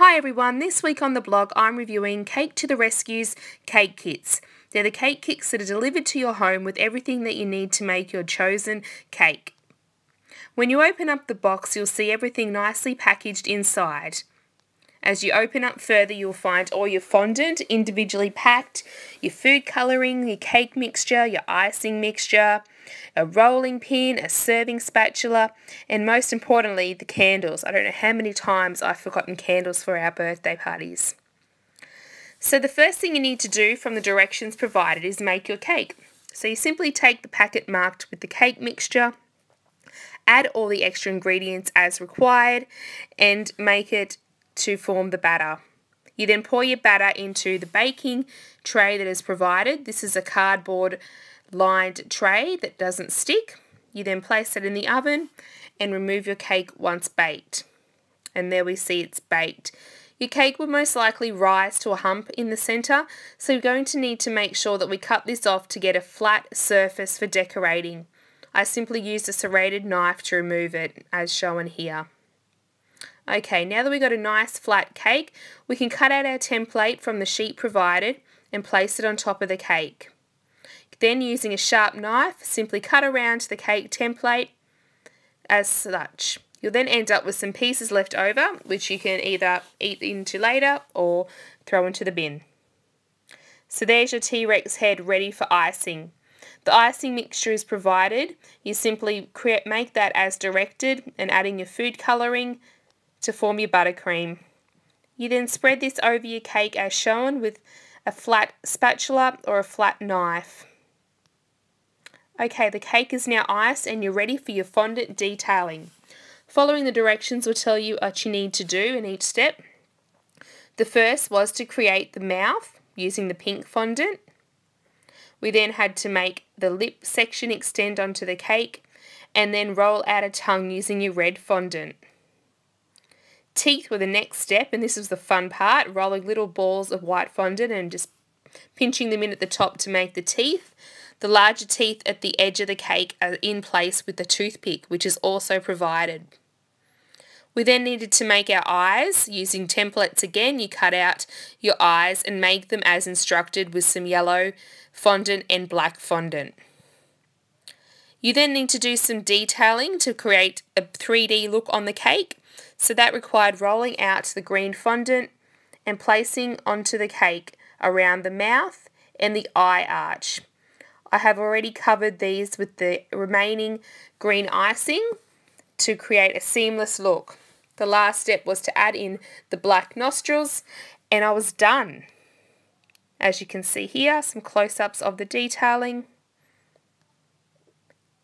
Hi everyone, this week on the blog I'm reviewing Cake to the Rescue's cake kits. They're the cake kits that are delivered to your home with everything that you need to make your chosen cake. When you open up the box, you'll see everything nicely packaged inside. As you open up further, you'll find all your fondant individually packed, your food colouring, your cake mixture, your icing mixture, a rolling pin, a serving spatula, and most importantly, the candles. I don't know how many times I've forgotten candles for our birthday parties. So the first thing you need to do from the directions provided is make your cake. So you simply take the packet marked with the cake mixture, add all the extra ingredients as required, and make it to form the batter. You then pour your batter into the baking tray that is provided. This is a cardboard lined tray that doesn't stick. You then place it in the oven and remove your cake once baked. And there we see it's baked. Your cake will most likely rise to a hump in the centre, so you're going to need to make sure that we cut this off to get a flat surface for decorating. I simply used a serrated knife to remove it, as shown here. Okay, now that we've got a nice flat cake, we can cut out our template from the sheet provided and place it on top of the cake. Then using a sharp knife, simply cut around the cake template as such. You'll then end up with some pieces left over, which you can either eat into later or throw into the bin. So there's your T-Rex head ready for icing. The icing mixture is provided. You simply make that as directed and adding your food colouring to form your buttercream. You then spread this over your cake as shown with a flat spatula or a flat knife. Okay, the cake is now iced and you're ready for your fondant detailing. Following the directions will tell you what you need to do in each step. The first was to create the mouth using the pink fondant. We then had to make the lip section extend onto the cake and then roll out a tongue using your red fondant. Teeth were the next step, and this was the fun part, rolling little balls of white fondant and just pinching them in at the top to make the teeth. The larger teeth at the edge of the cake are in place with the toothpick, which is also provided. We then needed to make our eyes. Using templates again, you cut out your eyes and make them as instructed with some yellow fondant and black fondant. You then need to do some detailing to create a 3D look on the cake. So that required rolling out the green fondant and placing onto the cake around the mouth and the eye arch. I have already covered these with the remaining green icing to create a seamless look. The last step was to add in the black nostrils and I was done. As you can see here, some close-ups of the detailing.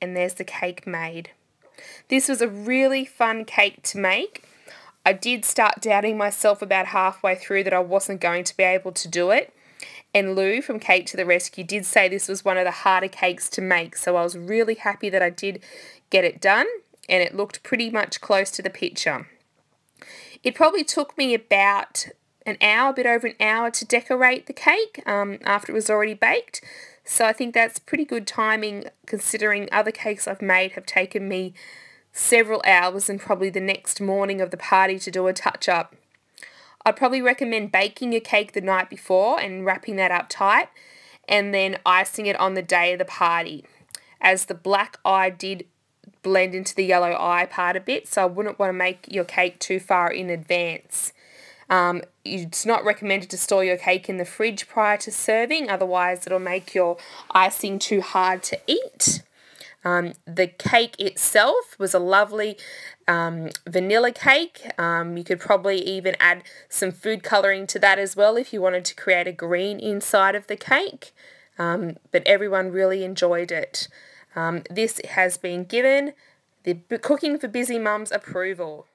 And there's the cake made. This was a really fun cake to make. I did start doubting myself about halfway through that I wasn't going to be able to do it. And Lou from Cake to the Rescue did say this was one of the harder cakes to make, so I was really happy that I did get it done and it looked pretty much close to the picture. It probably took me about an hour, a bit over an hour to decorate the cake after it was already baked. So I think that's pretty good timing considering other cakes I've made have taken me several hours and probably the next morning of the party to do a touch-up. I'd probably recommend baking your cake the night before and wrapping that up tight and then icing it on the day of the party, as the black eye did blend into the yellow eye part a bit, so I wouldn't want to make your cake too far in advance. It's not recommended to store your cake in the fridge prior to serving, otherwise it'll make your icing too hard to eat. The cake itself was a lovely vanilla cake. You could probably even add some food colouring to that as well if you wanted to create a green inside of the cake, but everyone really enjoyed it. This has been given the Cooking for Busy Mums approval.